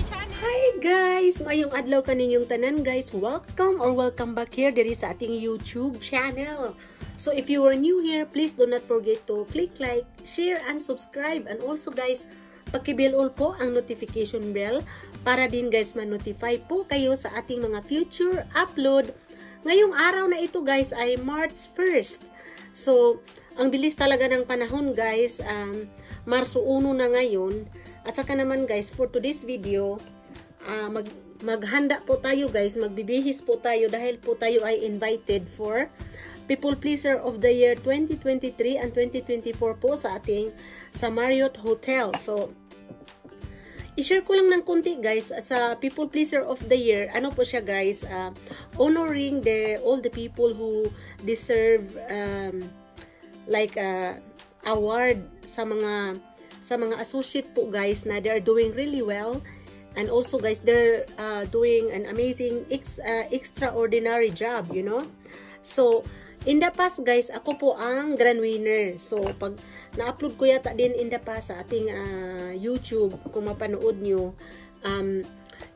Hi guys! Mayong adlaw kaninyong tanan guys. Welcome back here diri sa ating YouTube channel. So if you are new here, please do not forget to click like, share, and subscribe. And also guys, paki-bell all po ang notification bell para din guys ma-notify po kayo sa ating mga future upload. Ngayong araw na ito guys ay March 1st. So, ang bilis talaga ng panahon guys. Marso 1 na ngayon. At saka naman guys, for today's video, maghanda po tayo guys, magbibihis po tayo dahil po tayo ay invited for People Pleaser of the Year 2023 and 2024 po sa ating sa Marriott Hotel. So, i-share ko lang ng konti guys sa People Pleaser of the Year. Ano po siya guys? Honoring all the people who deserve award sa mga associate po guys na they are doing really well. And also guys, they're doing an amazing, extraordinary job, you know. So, in the past guys, ako po ang grand winner. So, pag na-upload ko yata din in the past sa ating YouTube, kung mapanood nyo,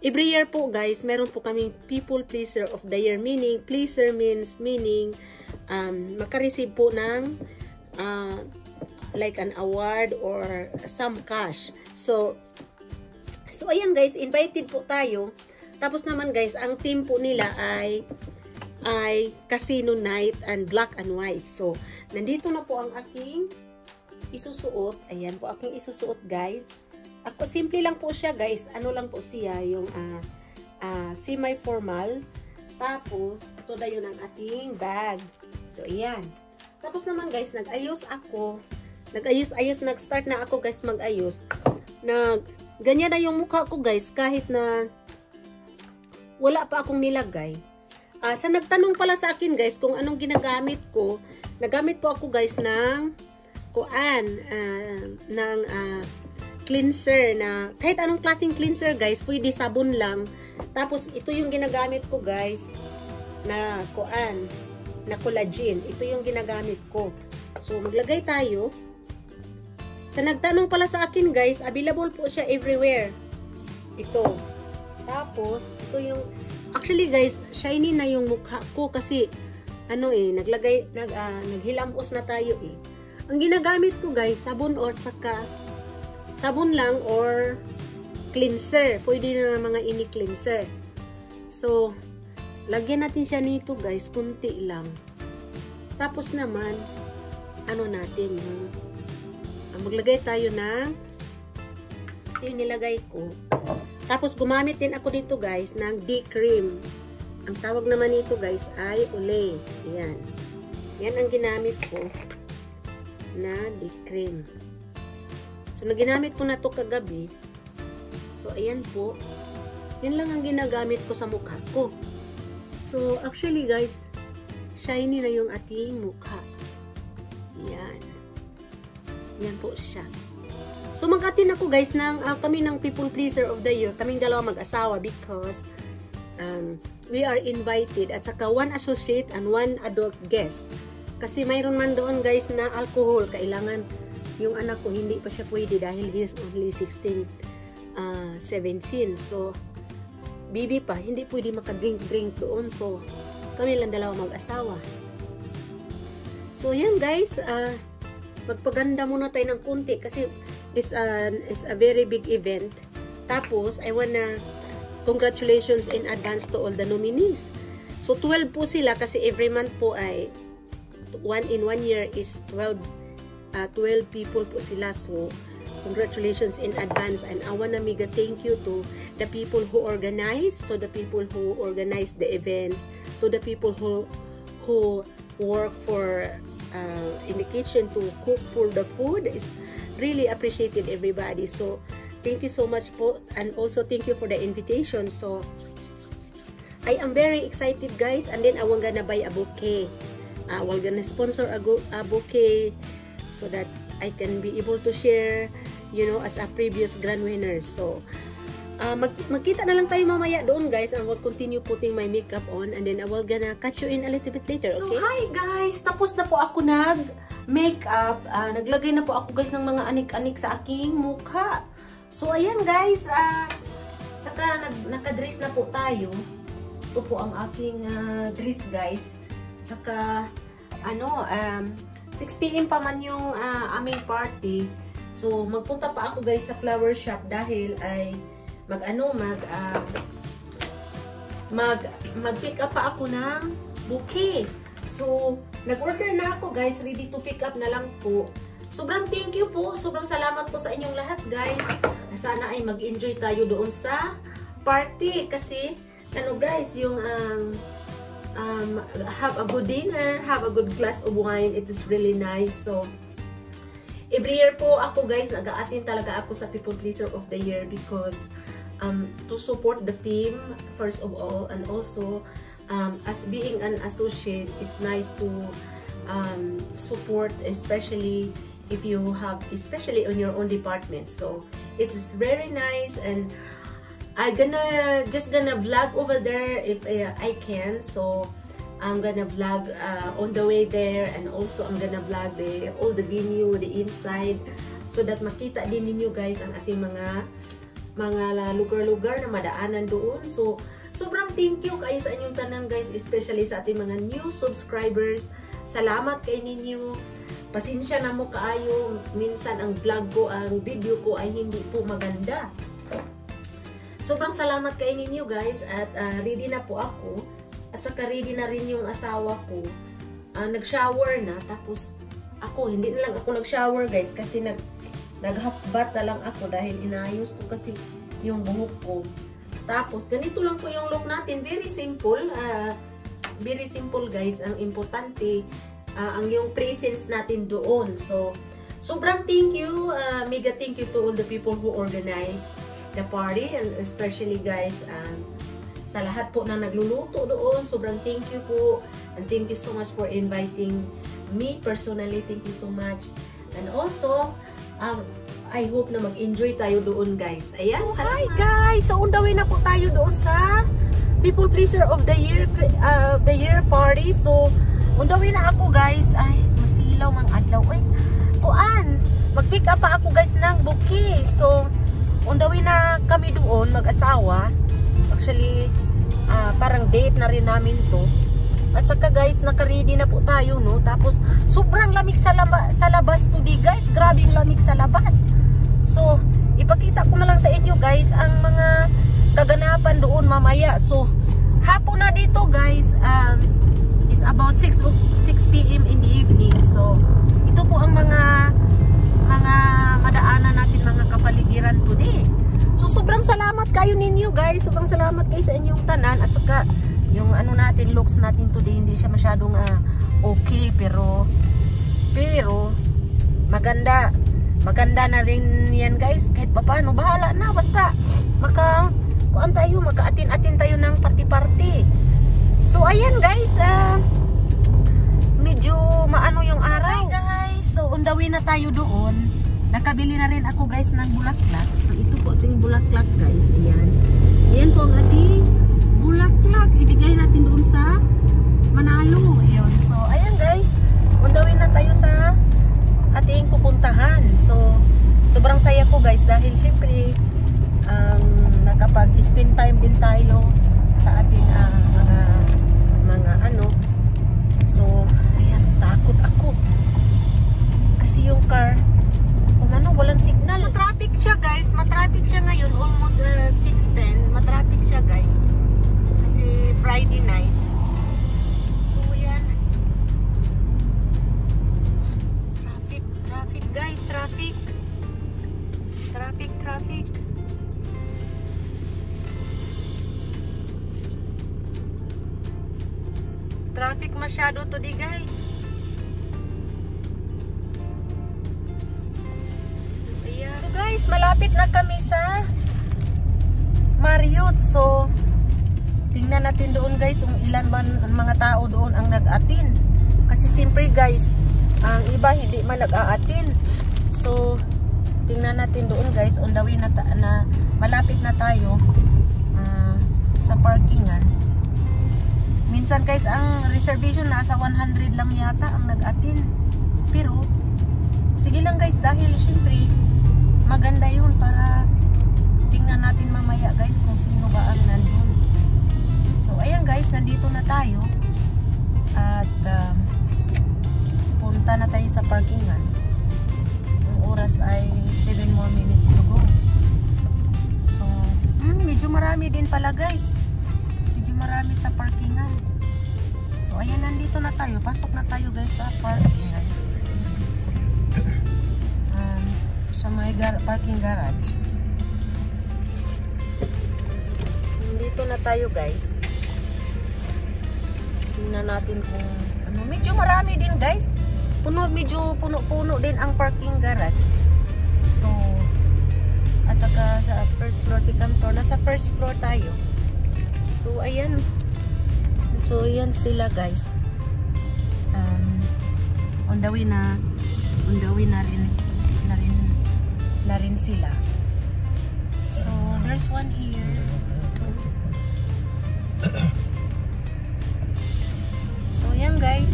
every year po guys, meron po kaming People Pleaser of the Year. Meaning, pleaser meaning, makareceive po ng like an award or some cash. So ayan guys, invited po tayo. Tapos naman guys, ang team po nila ay casino night and black and white. So, nandito na po ang aking isusuot. Ayan po aking isusuot guys. Ako, simple lang po siya guys. Ano lang po siya, yung semi-formal. Tapos, ito na yun ang ating bag. So, ayan. Tapos naman guys, nag-ayos ako. Nag-start na ako guys mag-ayos. Ganyan na yung mukha ko guys, kahit na wala pa akong nilagay. Sa nagtanong pala sa akin guys kung anong ginagamit ko, nagamit po ako guys ng cleanser na, kahit anong klaseng cleanser guys, pwede sabon lang. Tapos ito yung ginagamit ko guys, na collagen. Ito yung ginagamit ko. So maglagay tayo. Sa nagtanong pala sa akin guys, available po siya everywhere. Ito. Tapos, ito yung, actually guys, shiny na yung mukha ko kasi, naghilamos na tayo eh. Ang ginagamit ko guys, sabon or saka, sabon lang or cleanser. Pwede na mga ini-cleanser. So, lagyan natin siya nito guys, kunti lang. Tapos naman, maglagay tayo ng yung nilagay ko. Tapos gumamit din ako dito guys ng D-cream. Ang tawag naman nito guys ay Olay. Ayan. Yan ang ginamit ko na D-cream. So naginamit ko na to kagabi. So ayan po. Yan lang ang ginagamit ko sa mukha ko. So actually guys, shiny na yung ating mukha. Ayan. Yan po siya. So, mag-attend ako guys ng kami ng People Pleaser of the Year. Kaming dalawa mag-asawa because we are invited at saka one associate and one adult guest. Kasi mayroon man doon guys na alcohol. Kailangan yung anak ko hindi pa siya pwede dahil he is only 16, 17. So, baby pa, hindi pwede makadrink doon. So, kami lang dalawa mag-asawa. So, yan guys, magpaganda muna tayo ng konti kasi it's a very big event. Tapos, I wanna congratulations in advance to all the nominees. So, 12 po sila kasi every month po ay in one year is 12 people po sila. So, congratulations in advance and I wanna mega thank you to the people who organize, to the people who organize the events, to the people who work for in the kitchen to cook for the food. Is really appreciated everybody. So thank you so much po, and also thank you for the invitation. So I am very excited guys, and then I want gonna buy a bouquet. We're gonna sponsor a bouquet so that I can be able to share, you know, as a previous grand winner. So magkita na lang tayo mamaya doon guys, and will continue putting my makeup on, and then I will gonna catch you in a little bit later, okay? So hi guys, tapos na po ako nag-makeup. Naglagay na po ako guys ng mga anik-anik sa aking mukha. So ayan guys, Saka naka-dress na po tayo. Ito po ang aking dress guys. Saka 6 PM pa man yung aming party. So magpunta pa ako guys sa flower shop dahil ay mag-pick up pa ako ng bouquet. So nag-order na ako guys, ready to pick up na lang po. Sobrang thank you po, sobrang salamat po sa inyong lahat guys. Sana ay mag-enjoy tayo doon sa party kasi guys, yung have a good dinner, have a good glass of wine, it is really nice. So every year po ako guys, nag-a-attend talaga ako sa People Pleaser of the Year because to support the team first of all, and also as being an associate, it's nice to support, especially if you have, especially on your own department. So it is very nice, and I'm just gonna vlog over there if I can. So I'm gonna vlog on the way there, and also I'm gonna vlog all the venue, the inside, so that makita din ninyo guys ang ating mga lugar-lugar na madaanan doon. So sobrang thank you kayo sa inyong tanan guys, especially sa ating mga new subscribers. Salamat kay ninyo. Pasensya na mo kaayo, minsan ang vlog ko, ang video ko ay hindi po maganda. Sobrang salamat kay ninyo guys, at ready na po ako. At saka ready na rin yung asawa ko. Nag-shower na, tapos ako, hindi na lang ako nag-shower guys, kasi nag-half bath na lang ako dahil inayos ko kasi yung buhok ko. Tapos, ganito lang po yung look natin. Very simple. Very simple guys. Ang importante, ang yung presence natin doon. So, sobrang thank you. Mega thank you to all the people who organized the party. And especially guys, sa lahat po na nagluluto doon. Sobrang thank you po. And thank you so much for inviting me personally. Thank you so much. And also, I hope na mag-enjoy tayo doon guys. Ayan. So, hi guys! So, on the way na po tayo doon sa People Pleaser of the Year party. So, on the way na ako guys. Ay, masilaw mang adlaw. Uy, kuan, mag-pick up pa ako guys ng bouquet. So, on the way na kami doon, mag-asawa. Actually, parang date na rin namin to. At saka guys, naka-ready na po tayo, no? Tapos, sobrang lamig sa labas today guys. Grabing lamig sa labas. So, ipakita ko na lang sa inyo guys ang mga kaganapan doon mamaya. So, hapon na dito guys, is about 6 PM in the evening. So, ito po ang mga madaanan natin, mga kapaligiran today. So, sobrang salamat kayo ninyo guys. Sobrang salamat kayo sa inyong tanan. At saka, yung natin, looks natin today, hindi siya masyadong okay. Pero, maganda. Maganda na rin yan guys. Kahit pa paano, bahala na. Basta, maka-atin tayo ng party-party. So, ayan guys. Medyo maano yung araw. Hi guys. So, on the way na tayo doon. Nakabili na rin ako guys ng bulaklak. So, ito po ating bulaklak guys. Ayan. Ayan po ang ating bulaklak. Ibigay natin doon sa Manalo. Ayan. So, ayan guys. On the way na tayo sa ating pupuntahan. So, sobrang saya ko guys dahil syempre nakapag-spend time din tayo sa ating mga ano. So, ayan, takot ako. Kasi yung car, walang signal. Matraffic siya guys. Matraffic siya ngayon. Almost 6:10. Matraffic siya guys. Kasi Friday night. So, ayan. Traffic guys. Traffic. Traffic masyado today guys. So guys, malapit na kami sa Marriott. So, tingnan natin doon guys kung ilan man ang mga tao doon ang nag-attend. Kasi siyempre guys, ang iba hindi man nag-a-attend. So, tingnan natin doon guys, on the way na malapit na tayo sa parkingan. Minsan guys, ang reservation nasa 100 lang yata ang nag-attend. Pero, sige lang guys, dahil syempre maganda yun para tingnan natin mamaya guys. guys kung sino ba ang nandun. So ayan guys, nandito na tayo. At punta na tayo sa parkingan. Ang oras ay 7 more minutes to go. So medyo marami din pala guys. Medyo marami sa parkingan. So ayan, nandito na tayo. Pasok na tayo guys sa parkingan. Sa may parking garage. Dito na tayo guys. Tingnan natin kung ano. Medyo marami din guys. Medyo puno-puno din ang parking garage. So, at saka sa first floor, second floor. Nasa first floor tayo. So, ayan. So, ayan sila guys. On the way na rin sila. So, there's one here. Two. So, yan guys.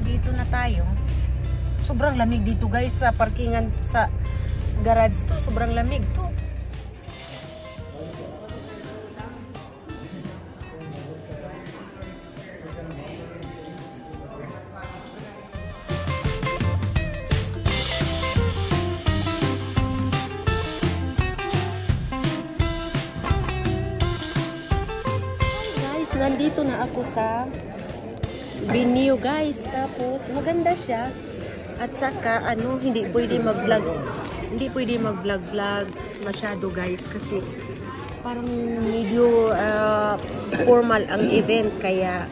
Dito na tayo. Sobrang lamig dito guys sa parkingan sa garage to. Sobrang lamig to. Nandito na ako sa venue guys. Tapos maganda siya. At saka hindi pwede mag-vlog. Hindi pwede mag-vlog masyado guys kasi parang medyo formal ang event, kaya